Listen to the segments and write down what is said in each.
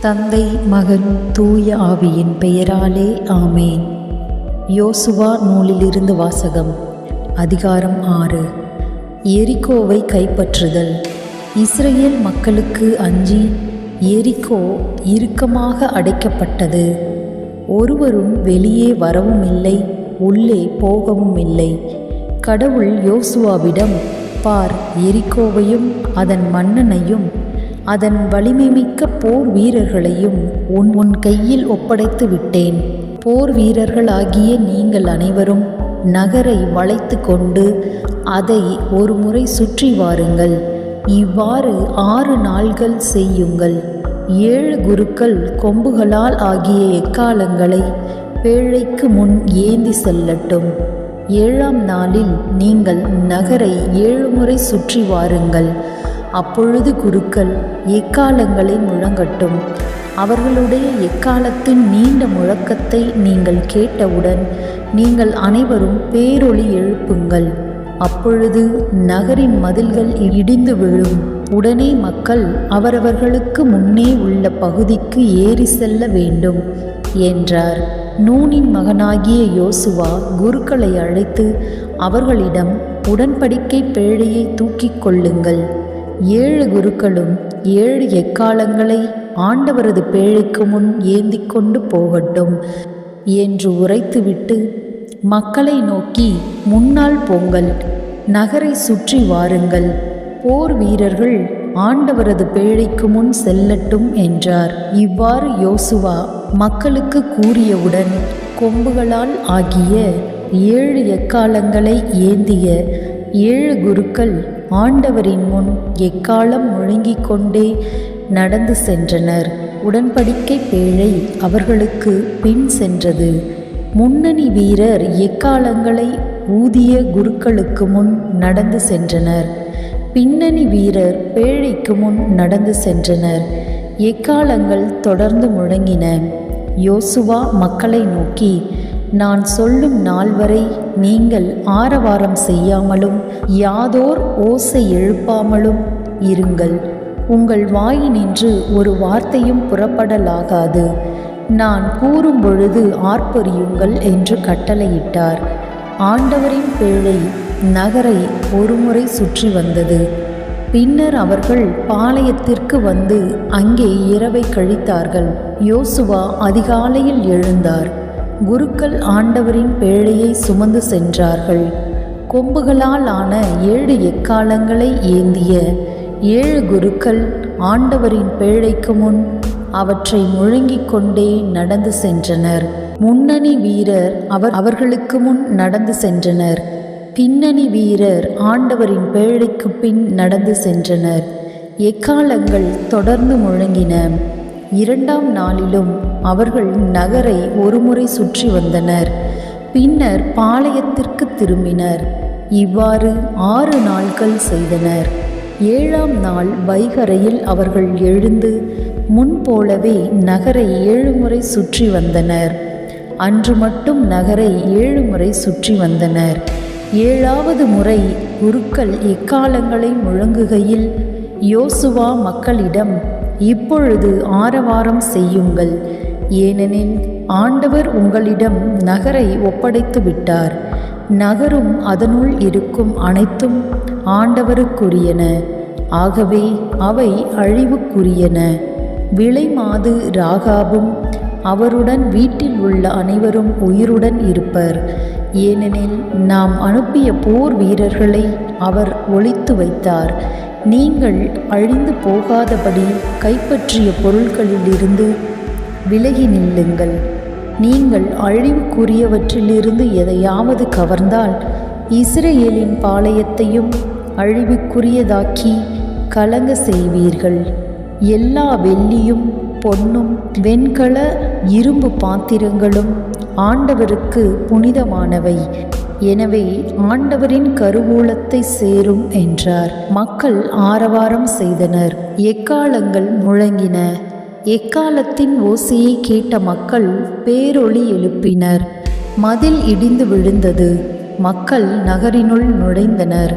தந்தை, மகன், தூய ஆவியின் பெயராலே ஆமேன். யோசுவா நூலிலிருந்து வாசகம். அதிகாரம் 6. எரிகோவை கைப்பற்றுதல். இஸ்ரவேல் மக்களுக்கு அஞ்சி எரிகோ இறுக்கமாக அடைக்கப்பட்டது. ஒருவரும் வெளியே வரவும் இல்லை, உள்ளே போகவும் இல்லை. கடவுள் யோசுவாவிடம், பார், எரிகோவையும் அதன் மன்னனையும் அதன் வலிமைமிக்க போர் வீரர்களையும் உன் கையில் ஒப்படைத்து விட்டேன். போர் வீரர்களாகிய நீங்கள் அனைவரும் நகரை வளைத்து கொண்டு அதை ஒரு முறை சுற்றி வாருங்கள். இவ்வாறு 6 நாள்கள் செய்யுங்கள். 7 குருக்கள் கொம்புகளால் ஆகிய எக்காளங்களை பேழைக்கு முன் ஏந்தி செல்லட்டும். 7ஆம் நாளில் நீங்கள் நகரை 7 முறை சுற்றி வாருங்கள். அப்பொழுது குருக்கள் எக்காளங்களை முழங்கட்டும். அவர்களுடைய எக்காளத்தின் நீண்ட முழக்கத்தை நீங்கள் கேட்டவுடன் நீங்கள் அனைவரும் பேரொலி எழுப்புங்கள். அப்பொழுது நகரின் மதில்கள் இடிந்து விழும். உடனே மக்கள் அவரவர்களுக்கு முன்னே உள்ள பகுதிக்கு ஏறி செல்ல வேண்டும் என்றார். நூனின் மகனாகிய யோசுவா குருக்களை அழைத்து அவர்களிடம், உடன்படிக்கை பேழையை தூக்கிக் கொள்ளுங்கள். 7 குருக்களும் 7 எக்காளங்களை ஆண்டவரது பேழைக்கு முன் ஏந்தி கொண்டு போகட்டும் என்று உரைத்துவிட்டு மக்களை நோக்கி, முன்னால் போங்கள், நகரை சுற்றி வாருங்கள், போர் வீரர்கள் ஆண்டவரது பேழைக்கு முன் செல்லட்டும் என்றார். இவ்வாறு யோசுவா மக்களுக்கு கூறியவுடன் கொம்புகளால் ஆகிய 7 எக்காளங்களை ஏந்திய 7 குருக்கள் ஆண்டவரின் முன் எக்காளம் முழங்கிக் கொண்டே நடந்து சென்றனர். உடன்படிக்கை பேழை அவர்களுக்கு பின் சென்றது. முன்னணி வீரர் எக்காளங்களை ஊதிய குருக்களுக்கு முன் நடந்து சென்றனர். பின்னணி வீரர் பேழைக்கு முன் நடந்து சென்றனர். எக்காளங்கள் தொடர்ந்து முழங்கின. யோசுவா மக்களை நோக்கி, நான் சொல்லும் நாள் வரை நீங்கள் ஆரவாரம் செய்யாமலும் யாதோர் ஓசை எழுப்பாமலும் இருங்கள். உங்கள் வாயினின்று ஒரு வார்த்தையும் புறப்படலாகாது. நான் கூறும் பொழுது ஆர்ப்பரியுங்கள் என்று கட்டளையிட்டார். ஆண்டவரின் பேழை நகரை ஒரு முறை சுற்றி வந்தது. பின்னர் அவர்கள் பாளையத்திற்கு வந்து அங்கே இரவை கழித்தார்கள். யோசுவா அதிகாலையில் எழுந்தார். குருக்கள் ஆண்டவரின் பேழையை சுமந்து சென்றார்கள். கொம்புகளால் ஆன 7 எக்காளங்களை ஏந்திய 7 குருக்கள் ஆண்டவரின் பேழைக்கு முன் அவற்றை முழங்கிக் கொண்டே நடந்து சென்றனர். முன்னணி வீரர் அவர்களுக்கு முன் நடந்து சென்றனர். பின்னணி வீரர் ஆண்டவரின் பேழைக்கு பின் நடந்து சென்றனர். எக்காளங்கள் தொடர்ந்து முழங்கின. 2ஆம் நாளிலும் அவர்கள் நகரை ஒரு முறை சுற்றி வந்தனர். பின்னர் பாளையத்திற்கு திரும்பினர். இவ்வாறு 6 நாள்கள் செய்தனர். 7ஆம் நாள் வைகரையில் அவர்கள் எழுந்து முன்போலவே நகரை 7 முறை சுற்றி வந்தனர். அன்று மட்டும் நகரை 7 முறை சுற்றி வந்தனர். 7ஆவது முறை குருக்கள் எக்காளங்களை முழங்குகையில் யோசுவா மக்களிடம், இப்பொழுது ஆரவாரம் செய்யுங்கள், ஏனெனில் ஆண்டவர் உங்களிடம் நகரை ஒப்படைத்து விட்டார். நகரும் அதனுள் இருக்கும் அனைத்தும் ஆண்டவருக்குரியன. ஆகவே அவை அழிவுக்குரியன. விலைமாது ராகாபும் அவருடன் வீட்டில் உள்ள அனைவரும் உயிருடன் இருப்பர். ஏனெனில் நாம் அனுப்பிய போர் வீரர்களை அவர் ஒளித்து வைத்தார். நீங்கள் அழிந்து போகாதபடி கைப்பற்றிய பொருட்களிலிருந்து விலகி நில்லுங்கள். நீங்கள் அழிவுக்குரியவற்றிலிருந்து எதையாவது கவர்ந்தால் இஸ்ரவேலின் பாளையத்தையும் அழிவுக்குரியதாக்கி கலங்க செய்வீர்கள். எல்லா வெள்ளியும் பொன்னும் வெண்கல இரும்பு பாத்திரங்களும் ஆண்டவருக்கு புனிதமானவை. எனவே ஆண்டவரின் கருவூலத்தை சேரும் என்றார். மக்கள் ஆரவாரம் செய்தனர். எக்காளங்கள் முழங்கின. எக்காளத்தின் ஓசையை கேட்ட மக்கள் பேரொலி எழுப்பினர். மதில் இடிந்து விழுந்தது. மக்கள் நகரினுள் நுழைந்தனர்.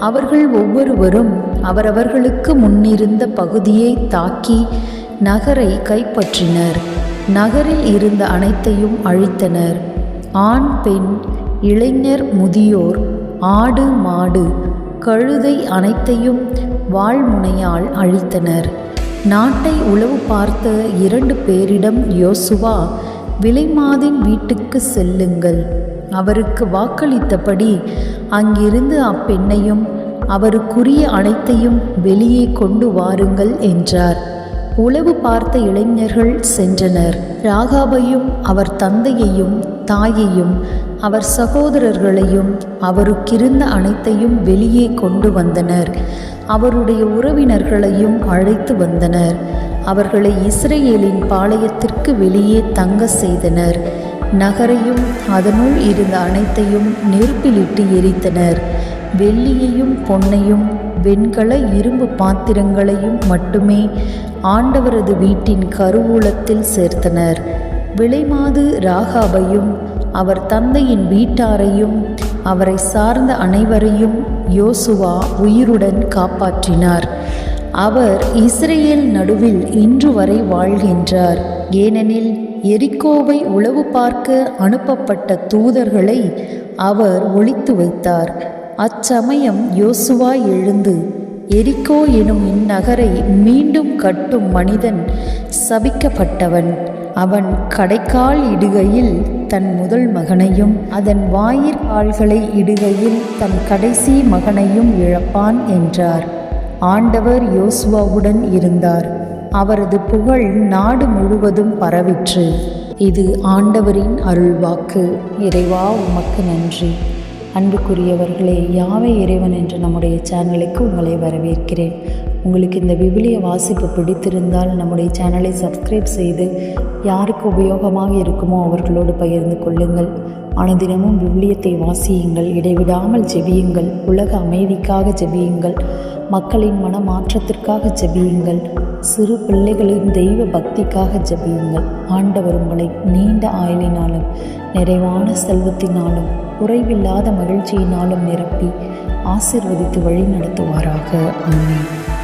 அவர்கள் ஒவ்வொருவரும் அவரவர்களுக்கு முன்னிருந்த பகுதியை தாக்கி நகரை கைப்பற்றினர். நகரில் இருந்த அனைத்தையும் அழித்தனர். ஆண், பெண், இளைஞர், முதியோர், ஆடு, மாடு, கழுதை அனைத்தையும் வாள்முனையால் அழித்தனர். நாட்டை உளவு பார்த்த 2 பேரிடம் யோசுவா, விலைமாதின் வீட்டுக்கு செல்லுங்கள், அவருக்கு வாக்களித்தபடி அங்கிருந்து அப்பெண்ணையும் அவருக்குரிய அனைத்தையும் வெளியே கொண்டு வாருங்கள் என்றார். உளவு பார்த்த இளைஞர்கள் சென்றனர். ராகாபையும் அவர் தந்தையையும் தாயையும் அவர் சகோதரர்களையும் அவருக்கிருந்த அனைத்தையும் வெளியே கொண்டு வந்தனர். அவருடைய உறவினர்களையும் அழைத்து வந்தனர். அவர்களை இஸ்ரேலின் பாளையத்திற்கு வெளியே தங்க செய்தனர். நகரையும் அதனுள் இருந்த அனைத்தையும் நெருப்பிலிட்டு எரித்தனர். வெள்ளியையும் பொன்னையும் வெண்கல இரும்பு பாத்திரங்களையும் மட்டுமே ஆண்டவரது வீட்டின் கருவூலத்தில் சேர்த்தனர். விலைமாது ராகாபையும் அவர் தந்தையின் வீட்டாரையும் அவரை சார்ந்த அனைவரையும் யோசுவா உயிருடன் காப்பாற்றினார். அவர் இஸ்ரேல் நடுவில் இன்று வரை வாழ்கின்றார். ஏனெனில் எரிகோவை உளவு பார்க்க அனுப்பப்பட்ட தூதர்களை அவர் ஒளித்து வைத்தார். அச்சமயம் யோசுவா எழுந்து, எரிகோ எனும் இந்நகரை மீண்டும் கட்டும் மனிதன் சபிக்கப்பட்டவன். அவன் கடைக்கால் இடுகையில் தன் முதல் மகனையும் அதன் வாயிற்கால்களை இடுகையில் தன் கடைசி மகனையும் இழப்பான் என்றார். ஆண்டவர் யோசுவாவுடன் இருந்தார். அவரது புகழ் நாடு முழுவதும் பரவிற்று. இது ஆண்டவரின் அருள்வாக்கு. இறைவா, உமக்கு நன்றி. அன்புக்குரியவர்களே, யாவே இறைவன் என்ற நம்முடைய சேனலுக்கு உங்களை வரவேற்கிறேன். உங்களுக்கு இந்த விவிலிய வாசிப்பு பிடித்திருந்தால் நம்முடைய சேனலை சப்ஸ்கிரைப் செய்து யாருக்கு உபயோகமாக இருக்குமோ அவர்களோடு பகிர்ந்து கொள்ளுங்கள். அனுதினமும் விவிலியத்தை வாசியுங்கள், இடைவிடாமல் ஜெபியுங்கள், உலக அமைதிக்காக ஜெபியுங்கள், மக்களின் மன மாற்றத்திற்காக ஜெபியுங்கள், சிறு பிள்ளைகளின் தெய்வ பக்திக்காக ஜெபியுங்கள். ஆண்டவர் உங்களை நீண்ட ஆயுளினாலும் நிறைவான செல்வத்தினாலும் குறைவில்லாத மகிழ்ச்சியினாலும் நிரப்பி ஆசீர்வதித்து வழி நடத்துவாராக. ஆமென்.